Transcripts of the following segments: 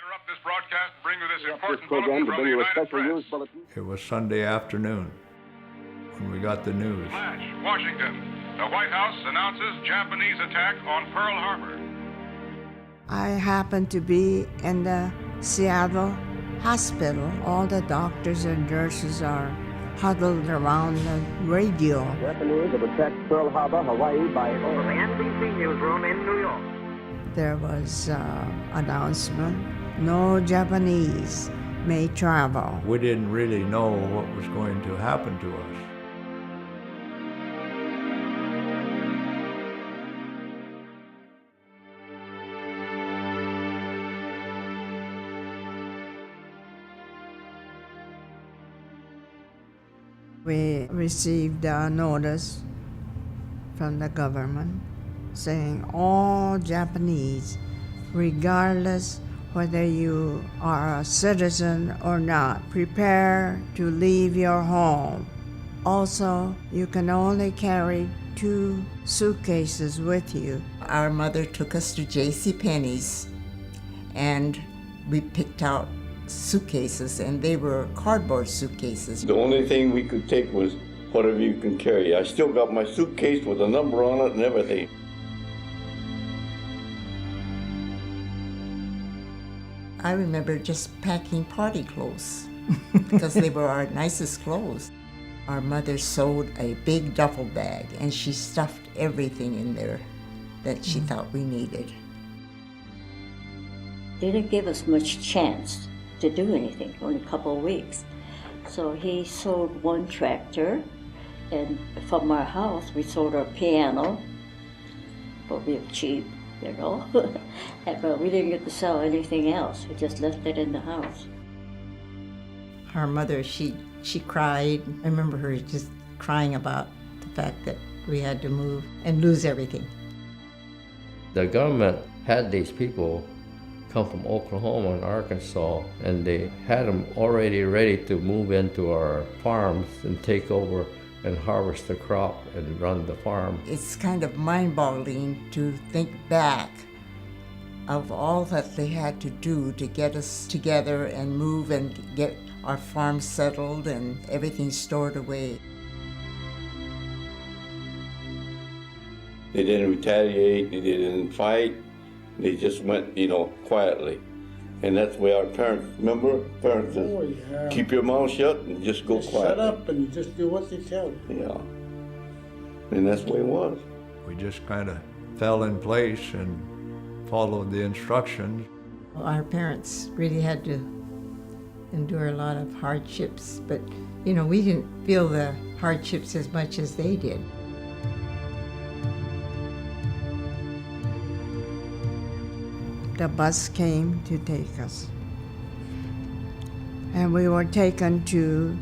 interrupt this broadcast and bring you this important program bulletin to from bring the you a United special Press. news bulletin. It was Sunday afternoon when we got the news. Flash, Washington. The White House announces Japanese attack on Pearl Harbor. I happened to be in the Seattle hospital. All the doctors and nurses are huddled around the radio. Japanese have attacked Pearl Harbor, Hawaii by Over the NBC newsroom in New York. There was announcement, no Japanese may travel. We didn't really know what was going to happen to us. We received a notice from the government saying all Japanese, regardless whether you are a citizen or not, prepare to leave your home. Also, you can only carry 2 suitcases with you. Our mother took us to JCPenney's and we picked out suitcases, and they were cardboard suitcases. The only thing we could take was whatever you can carry. I still got my suitcase with a number on it and everything. I remember just packing party clothes because they were our nicest clothes. Our mother sewed a big duffel bag and she stuffed everything in there that she thought we needed. They didn't give us much chance to do anything, only a couple of weeks. So he sold 1 tractor, and from our house we sold our piano, but real cheap, you know. But we didn't get to sell anything else. We just left it in the house. Our mother, she cried. I remember her just crying about the fact that we had to move and lose everything. The government had these people come from Oklahoma and Arkansas, and they had them already ready to move into our farms and take over and harvest the crop and run the farm. It's kind of mind-boggling to think back of all that they had to do to get us together and move and get our farm settled and everything stored away. They didn't retaliate, they didn't fight. They just went, quietly. And that's the way our parents, remember? Parents just keep your mouth shut and just go quietly. Shut up and just do what they tell you. Yeah. And that's the way it was. We just kind of fell in place and followed the instructions. Our parents really had to endure a lot of hardships, but we didn't feel the hardships as much as they did. The bus came to take us. And we were taken to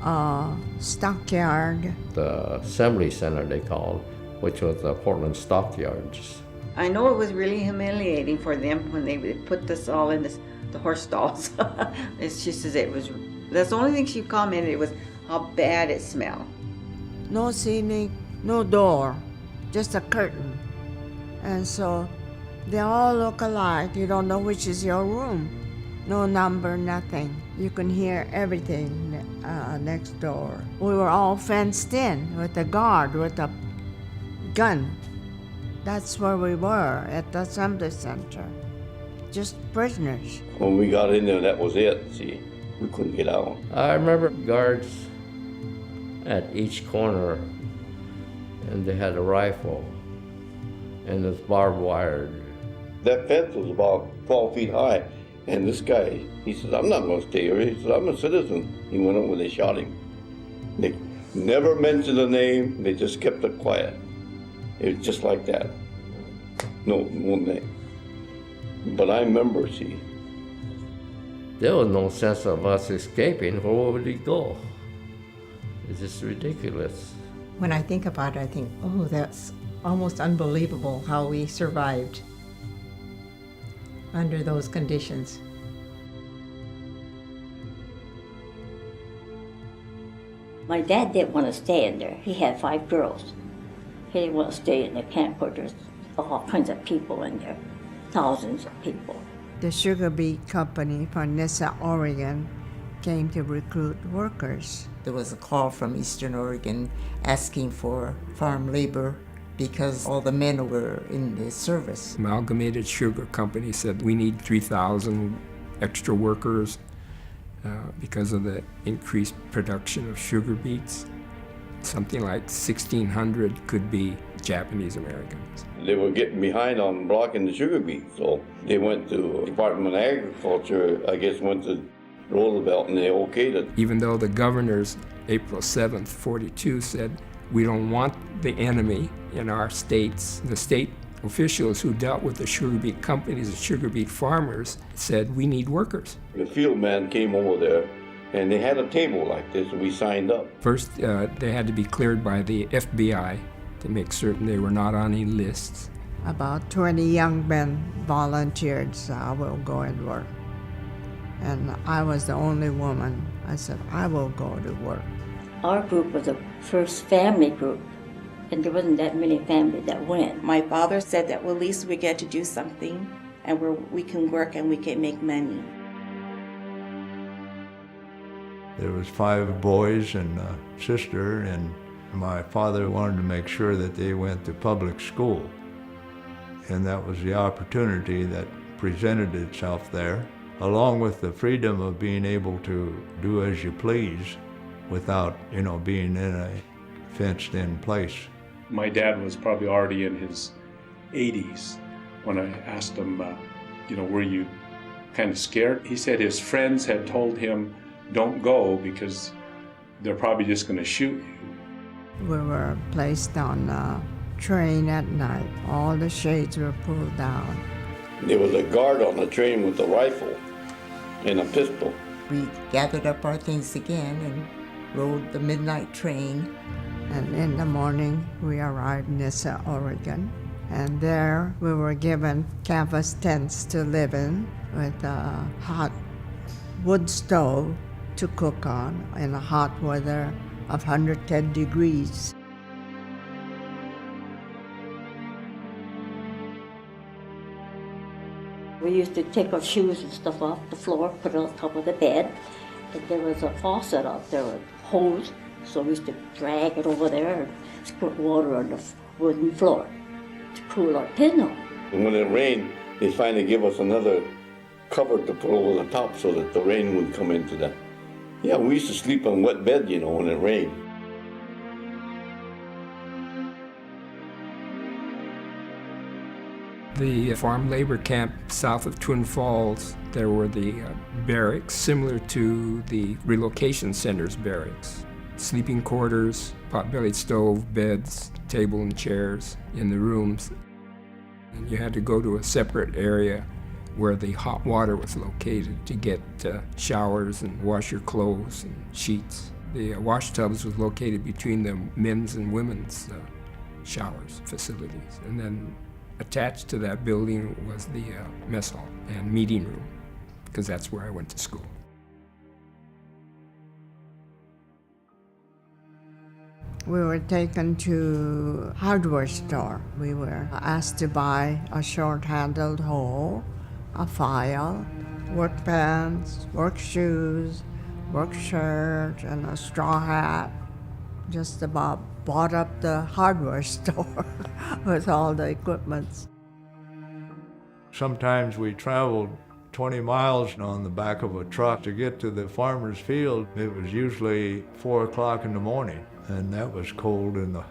a stockyard. The assembly center, they called, which was the Portland stockyards. I know it was really humiliating for them when they put this all in the horse stalls. She says that's the only thing she commented, it was how bad it smelled. No ceiling, no door, just a curtain. And so they all look alike. You don't know which is your room. No number, nothing. You can hear everything next door. We were all fenced in with a guard, with a gun. That's where we were, at the assembly center. Just prisoners. When we got in there, that was it, see. We couldn't get out. I remember guards at each corner, and they had a rifle, and it was barbed wire. That fence was about 12 feet high, and this guy, he says, I'm not going to stay here. He says, I'm a citizen. He went over, they shot him. They never mentioned the name, they just kept it quiet. It was just like that. No name. But I remember, see. There was no sense of us escaping. Where would we go? It's just ridiculous. When I think about it, I think, oh, that's almost unbelievable how we survived under those conditions. My dad didn't want to stay in there. He had 5 girls. He didn't want to stay in the camp where there's all kinds of people in there, thousands of people. The sugar beet company from Nessa, Oregon, came to recruit workers. There was a call from Eastern Oregon asking for farm labor because all the men were in the service. Amalgamated Sugar Company said we need 3,000 extra workers because of the increased production of sugar beets. Something like 1,600 could be Japanese Americans. They were getting behind on blocking the sugar beets, so they went to Department of Agriculture, I guess went to Roosevelt, and they okayed it. Even though the governors, April 7th, 42, said we don't want the enemy in our states, the state officials who dealt with the sugar beet companies, the sugar beet farmers, said we need workers. The field man came over there, and they had a table like this, and we signed up. First, they had to be cleared by the FBI to make certain they were not on any lists. About 20 young men volunteered, so I will go and work. And I was the only woman. I said, I will go to work. Our group was the first family group, and there wasn't that many families that went. My father said that, well, at least we get to do something, and we can work and we can make money. There was 5 boys and a sister, and my father wanted to make sure that they went to public school. And that was the opportunity that presented itself there, along with the freedom of being able to do as you please without, being in a fenced-in place. My dad was probably already in his 80s when I asked him, were you kind of scared? He said his friends had told him, don't go because they're probably just going to shoot you. We were placed on a train at night. All the shades were pulled down. There was a guard on the train with a rifle and a pistol. We gathered up our things again and rode the midnight train. And in the morning, we arrived in Nessa, Oregon. And there we were given canvas tents to live in with a hot wood stove to cook on in a hot weather of 110 degrees. We used to take our shoes and stuff off the floor, put it on top of the bed, and there was a faucet out there with a hose, so we used to drag it over there and squirt water on the wooden floor to cool our pillow. And when it rained, they finally give us another cover to put over the top so that the rain wouldn't come into that. Yeah, we used to sleep on wet bed, when it rained. The farm labor camp south of Twin Falls, there were the barracks similar to the relocation center's barracks. Sleeping quarters, pot-bellied stove, beds, table and chairs in the rooms. And you had to go to a separate area where the hot water was located to get showers and wash your clothes and sheets. The wash tubs was located between the men's and women's showers facilities. And then attached to that building was the mess hall and meeting room, because that's where I went to school. We were taken to a hardware store. We were asked to buy a short-handled hoe, a file, work pants, work shoes, work shirt, and a straw hat. Just about bought up the hardware store with all the equipment. Sometimes we traveled 20 miles on the back of a truck to get to the farmer's field. It was usually 4 o'clock in the morning, and that was cold in the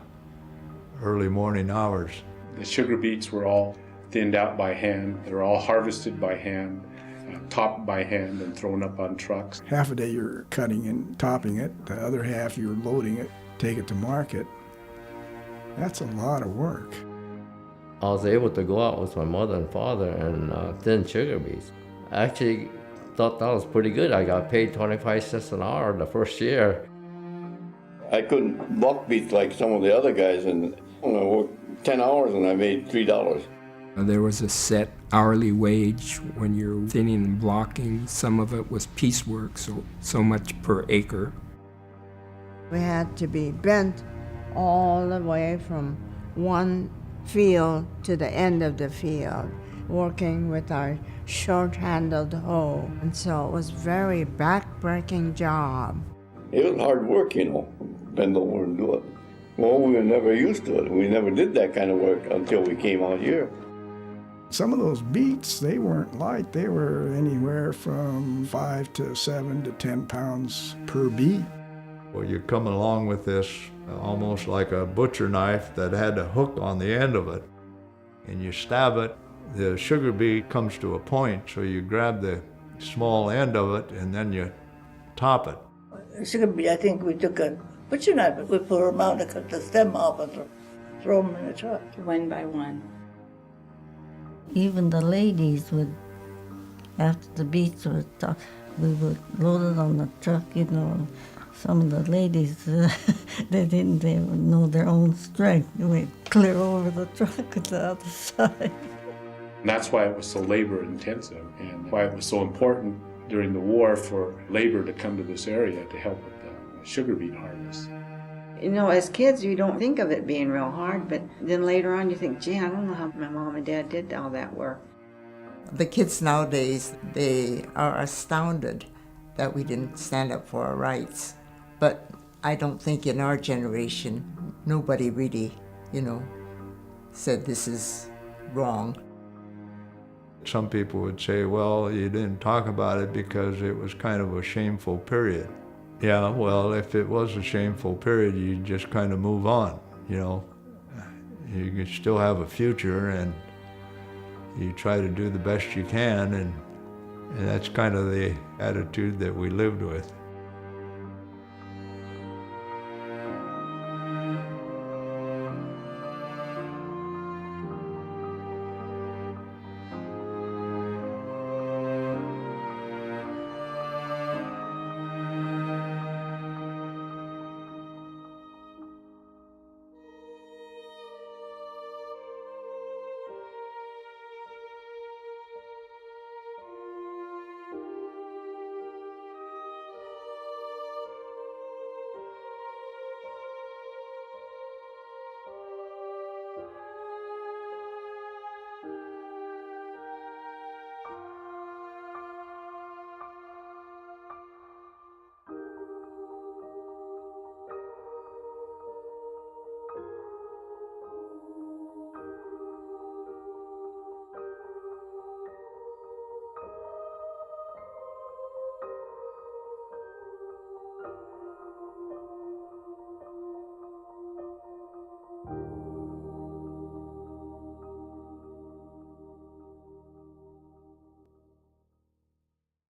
early morning hours. The sugar beets were all thinned out by hand. They were all harvested by hand, topped by hand, and thrown up on trucks. Half a day you're cutting and topping it, the other half you're loading it, take it to market. That's a lot of work. I was able to go out with my mother and father and thin sugar beets. I actually thought that was pretty good. I got paid 25 cents an hour the first year. I couldn't buck beets like some of the other guys, and I worked 10 hours and I made $3. There was a set hourly wage when you're thinning and blocking. Some of it was piecework, so much per acre. We had to be bent all the way from one field to the end of the field. working with our short-handled hoe. And so it was very back-breaking job. It was hard work, you know, bend over and do it. Well, we were never used to it. We never did that kind of work until we came out here. Some of those beats, they weren't light. They were anywhere from 5 to 7 to 10 pounds per beat. Well, you come along with this almost like a butcher knife that had a hook on the end of it, and you stab it. The sugar beet comes to a point, so you grab the small end of it and then you top it. Sugar beet, I think we took a butcher knife, we put them out and cut the stem off and throw them in the truck. One by one. Even the ladies would, after the beets were tough, we would load it on the truck, you know. Some of the ladies, they didn't even know their own strength. We'd clear over the truck to the other side. And that's why it was so labor intensive and why it was so important during the war for labor to come to this area to help with the sugar beet harvest. You know, as kids, you don't think of it being real hard, but then later on you think, gee, I don't know how my mom and dad did all that work. The kids nowadays, they are astounded that we didn't stand up for our rights. But I don't think in our generation, nobody really, said this is wrong. Some people would say, well, you didn't talk about it because it was kind of a shameful period. Yeah, well, if it was a shameful period, you just kind of move on, You can still have a future and you try to do the best you can, and that's kind of the attitude that we lived with.